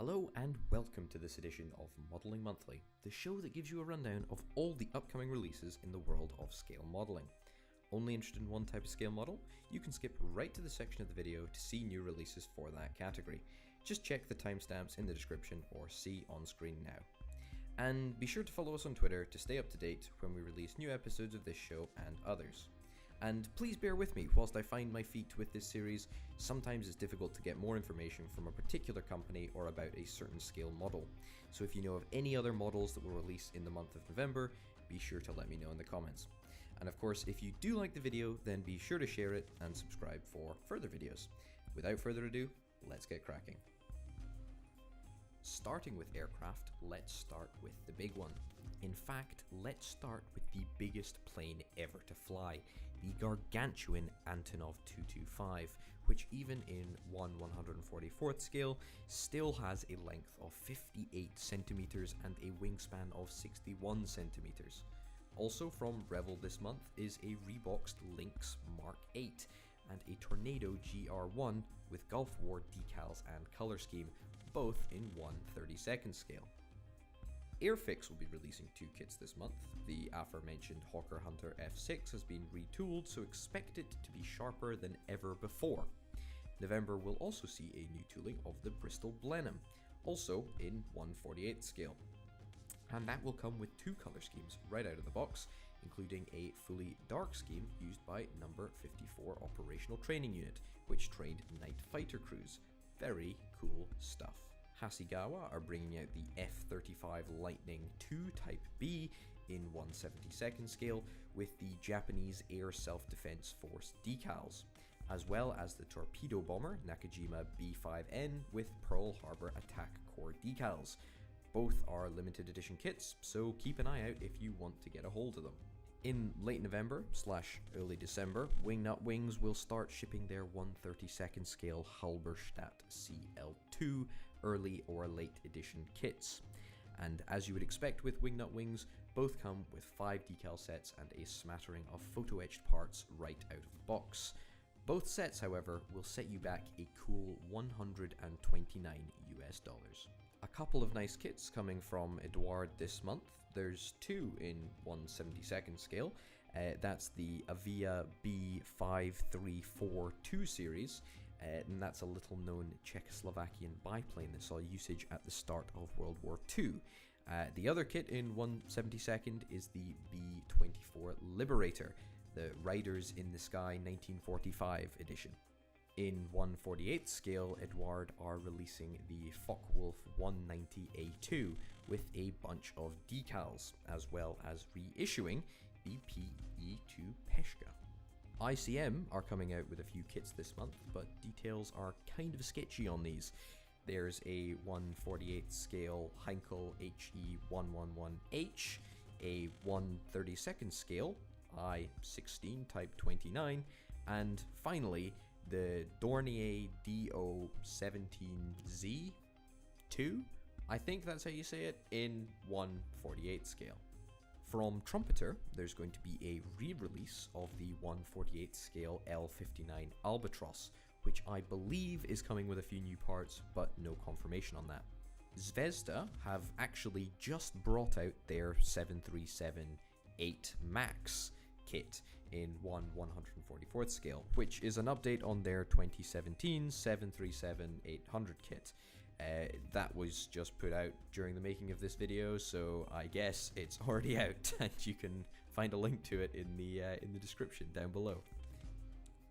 Hello and welcome to this edition of Modelling Monthly, the show that gives you a rundown of all the upcoming releases in the world of scale modelling. Only interested in one type of scale model? You can skip right to the section of the video to see new releases for that category. Just check the timestamps in the description or see on screen now. And be sure to follow us on Twitter to stay up to date when we release new episodes of this show and others. And please bear with me whilst I find my feet with this series. Sometimes it's difficult to get more information from a particular company or about a certain scale model. So if you know of any other models that will release in the month of November, be sure to let me know in the comments. And of course, if you do like the video, then be sure to share it and subscribe for further videos. Without further ado, let's get cracking. Starting with aircraft, let's start with the big one. In fact, let's start with the biggest plane ever to fly, the gargantuan Antonov 225, which even in 1/144th scale still has a length of 58 centimeters and a wingspan of 61 centimeters. Also from Revell this month is a reboxed Lynx Mark 8 and a Tornado GR1 with Gulf War decals and color scheme, both in 1/32nd scale. Airfix will be releasing two kits this month. The aforementioned Hawker Hunter F6 has been retooled, so expect it to be sharper than ever before. November will also see a new tooling of the Bristol Blenheim, also in 1/48th scale. And that will come with two color schemes right out of the box, including a fully dark scheme used by number 54 Operational Training Unit, which trained night fighter crews. Very cool stuff. Hasegawa are bringing out the F-35 Lightning II Type B in 1/72nd scale with the Japanese Air Self-Defense Force decals, as well as the torpedo bomber Nakajima B5N with Pearl Harbor Attack Corps decals. Both are limited edition kits, so keep an eye out if you want to get a hold of them. In late November/early December, Wingnut Wings will start shipping their 1/32nd scale Halberstadt CL2 early or late edition kits. And as you would expect with Wingnut Wings, both come with 5 decal sets and a smattering of photo etched parts right out of the box. Both sets, however, will set you back a cool $129 US. A couple of nice kits coming from Eduard this month. There's two in 1/72nd scale. That's the Avia B5342 series, and that's a little known Czechoslovakian biplane that saw usage at the start of World War II. The other kit in 1/72nd is the B24 Liberator, the Riders in the Sky 1945 edition. In 1/48th scale, Eduard are releasing the Focke-Wulf 190A2 with a bunch of decals, as well as reissuing the PE2 Peshka. ICM are coming out with a few kits this month, but details are kind of sketchy on these. There's a 1/48th scale Heinkel HE111H, a 1/32nd scale I-16 Type 29, and finally the Dornier DO17Z2, I think that's how you say it, in 1/48th scale. From Trumpeter, there's going to be a re-release of the 1/48th scale L59 Albatross, which I believe is coming with a few new parts, but no confirmation on that. Zvezda have actually just brought out their 737-8 MAX kit in 1/144th scale, which is an update on their 2017 737-800 kit. That was just put out during the making of this video, so I guess it's already out, and you can find a link to it in the description down below.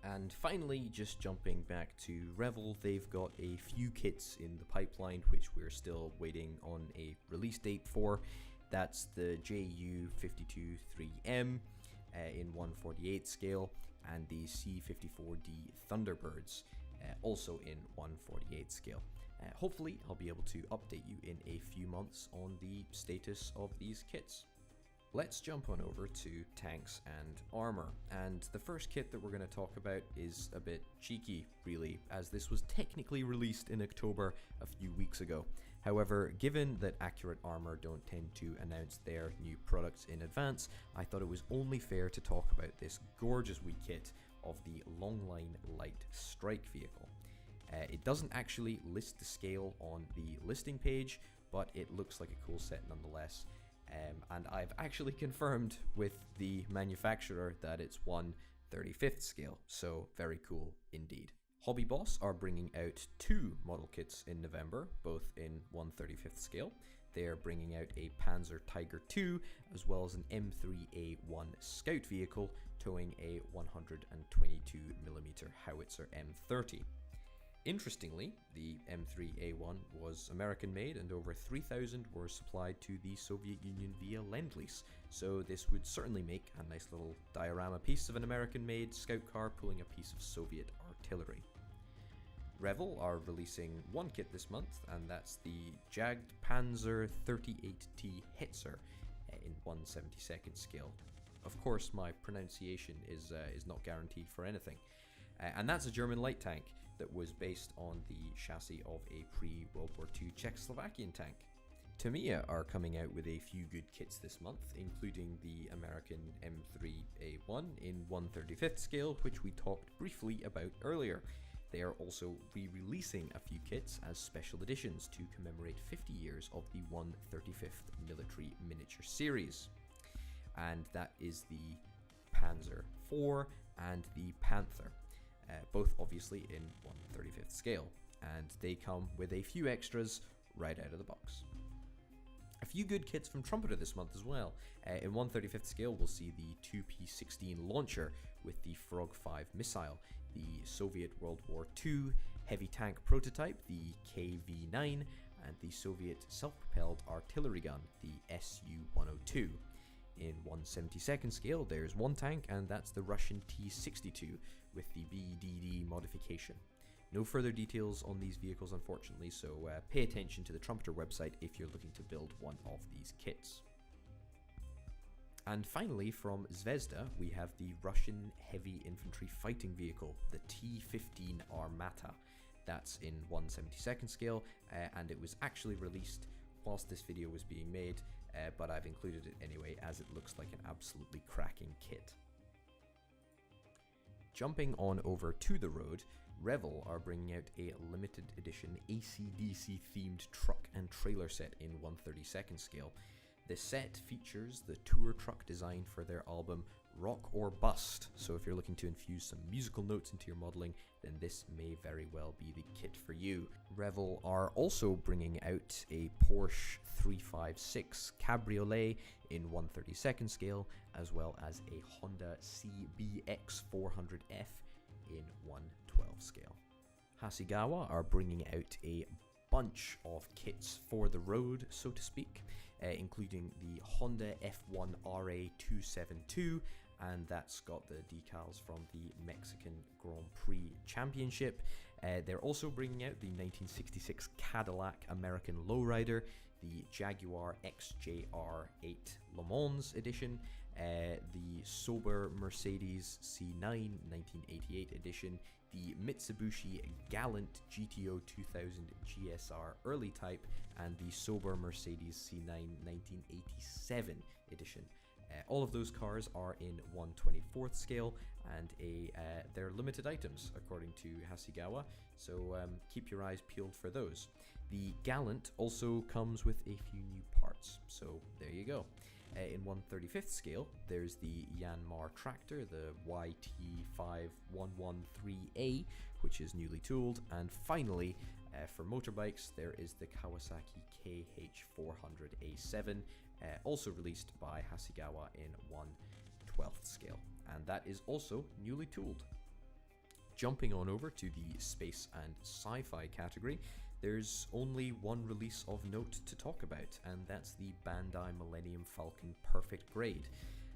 And finally, just jumping back to Revell, they've got a few kits in the pipeline which we're still waiting on a release date for. That's the JU-52-3M in 1/48th scale, and the C-54D Thunderbirds, also in 1/48th scale. Hopefully I'll be able to update you in a few months on the status of these kits. Let's jump on over to tanks and armor, and the first kit that we're going to talk about is a bit cheeky, really, as this was technically released in October a few weeks ago. However, given that Accurate Armor don't tend to announce their new products in advance, I thought it was only fair to talk about this gorgeous wee kit of the Longline Light Strike vehicle. It doesn't actually list the scale on the listing page, but it looks like a cool set nonetheless. And I've actually confirmed with the manufacturer that it's 1/35th scale, so very cool indeed. Hobby Boss are bringing out 2 model kits in November, both in 1/35th scale. They are bringing out a Panzer Tiger II as well as an M3A1 Scout vehicle towing a 122mm howitzer M30. Interestingly, the M3A1 was American made and over 3,000 were supplied to the Soviet Union via Lend-Lease, so this would certainly make a nice little diorama piece of an American made scout car pulling a piece of Soviet artillery. Revell are releasing one kit this month, and that's the Jagdpanzer 38T Hetzer in 1/72nd scale. Of course, my pronunciation is not guaranteed for anything. And that's a German light tank that was based on the chassis of a pre-World War II Czechoslovakian tank. Tamiya are coming out with a few good kits this month, including the American M3A1 in 1/35th scale, which we talked briefly about earlier. They are also re-releasing a few kits as special editions to commemorate 50 years of the 1/35th Military Miniature Series. And that is the Panzer IV and the Panther, both obviously in 1/35th scale, and they come with a few extras right out of the box. A few good kits from Trumpeter this month as well. In 1/35th scale, we'll see the 2P16 launcher with the Frog 5 missile, the Soviet World War II heavy tank prototype, the KV-9, and the Soviet self-propelled artillery gun, the Su-102. In 1/72nd scale, there's one tank, and that's the Russian T-62 with the BDD modification. No further details on these vehicles, unfortunately, so pay attention to the Trumpeter website if you're looking to build one of these kits. And finally, from Zvezda, we have the Russian heavy infantry fighting vehicle, the T-15 Armata. That's in 1/72nd scale, and it was actually released whilst this video was being made, but I've included it anyway as it looks like an absolutely cracking kit. Jumping on over to the road, Revell are bringing out a limited edition AC/DC themed truck and trailer set in 1/32nd scale. The set features the tour truck design for their album Rock or Bust, so if you're looking to infuse some musical notes into your modelling, then this may very well be the kit for you. Revell are also bringing out a Porsche 356 Cabriolet in 1/32nd scale, as well as a Honda CBX 400F in 1/12 scale. Hasegawa are bringing out a bunch of kits for the road, so to speak, including the Honda F1 RA272, and that's got the decals from the Mexican Grand Prix Championship. They're also bringing out the 1966 Cadillac American Lowrider, the Jaguar XJR8 Le Mans edition, the Sauber Mercedes C9 1988 edition, the Mitsubishi Galant GTO 2000 GSR Early Type, and the Sauber Mercedes C9 1987 edition. All of those cars are in 1/24th scale, and they're limited items according to Hasegawa, so keep your eyes peeled for those. The Galant also comes with a few new parts, so there you go. In 1/35th scale, there's the Yanmar tractor, the YT5113A, which is newly tooled, and finally, for motorbikes, there is the Kawasaki KH400A7, also released by Hasegawa in 1/12th scale, and that is also newly tooled. Jumping on over to the space and sci-fi category, there's only one release of note to talk about, and that's the Bandai Millennium Falcon Perfect Grade.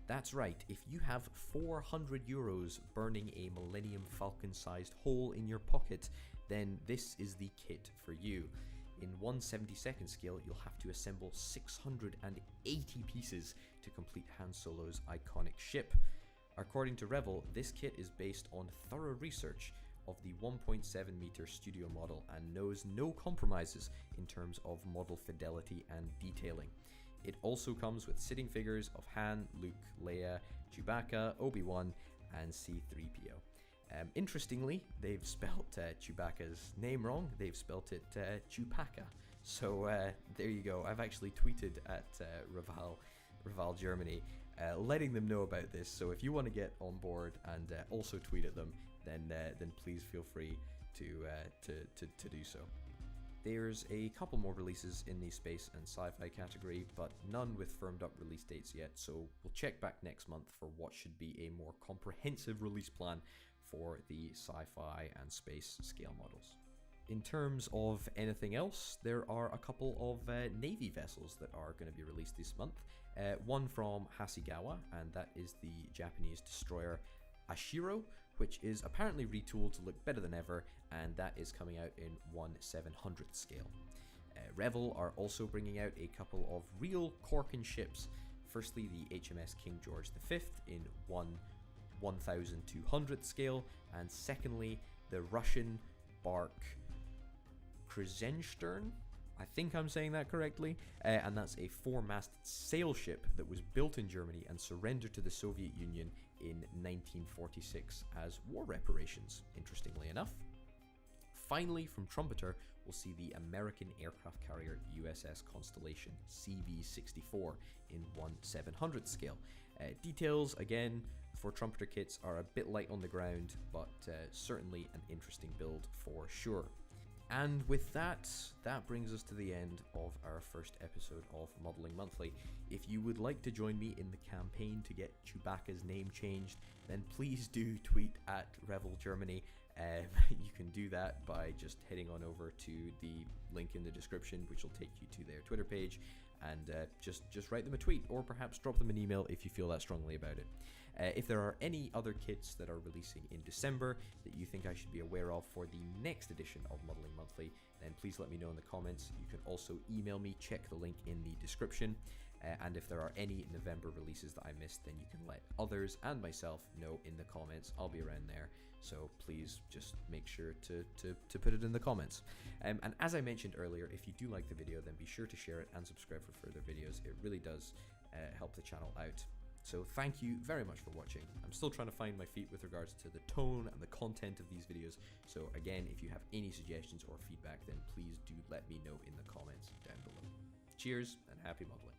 That's right, if you have €400 burning a Millennium Falcon sized hole in your pocket, then this is the kit for you. In 1/72nd scale, you'll have to assemble 680 pieces to complete Han Solo's iconic ship. According to Revell, this kit is based on thorough research of the 1.7 meter studio model and knows no compromises in terms of model fidelity and detailing. It also comes with sitting figures of Han, Luke, Leia, Chewbacca, Obi-Wan, and C-3PO. Interestingly, they've spelt Chewbacca's name wrong. They've spelt it Chewpacca. So there you go. I've actually tweeted at Reval Germany, letting them know about this. So if you want to get on board and also tweet at them, then please feel free to do so. There's a couple more releases in the space and sci-fi category, but none with firmed up release dates yet, so we'll check back next month for what should be a more comprehensive release plan for the sci-fi and space scale models. In terms of anything else, there are a couple of Navy vessels that are going to be released this month. One from Hasegawa, and that is the Japanese destroyer Ashiro, which is apparently retooled to look better than ever, and that is coming out in 1/700th scale. Revel are also bringing out a couple of real Korken ships. Firstly, the HMS King George V in 1/1200th scale, and secondly, the Russian bark Krusenstern. I think I'm saying that correctly, and that's a 4-masted sail ship that was built in Germany and surrendered to the Soviet Union in 1946 as war reparations, interestingly enough. Finally, from Trumpeter, we'll see the American aircraft carrier USS Constellation CV-64 in 1/700th scale. Details, again, for Trumpeter kits are a bit light on the ground, but certainly an interesting build for sure. And with that brings us to the end of our first episode of Modeling Monthly. If you would like to join me in the campaign to get Chewbacca's name changed, then please do tweet at Revel Germany. You can do that by just heading on over to the link in the description, which will take you to their Twitter page, and just write them a tweet, or perhaps drop them an email if you feel that strongly about it. If there are any other kits that are releasing in December that you think I should be aware of for the next edition of Modeling Monthly, then please let me know in the comments. You can also email me, check the link in the description. And if there are any November releases that I missed, then you can let others and myself know in the comments. I'll be around there, so please just make sure to put it in the comments. And as I mentioned earlier, if you do like the video, then be sure to share it and subscribe for further videos. It really does help the channel out. So thank you very much for watching. I'm still trying to find my feet with regards to the tone and the content of these videos. So again, if you have any suggestions or feedback, then please do let me know in the comments down below. Cheers and happy modeling.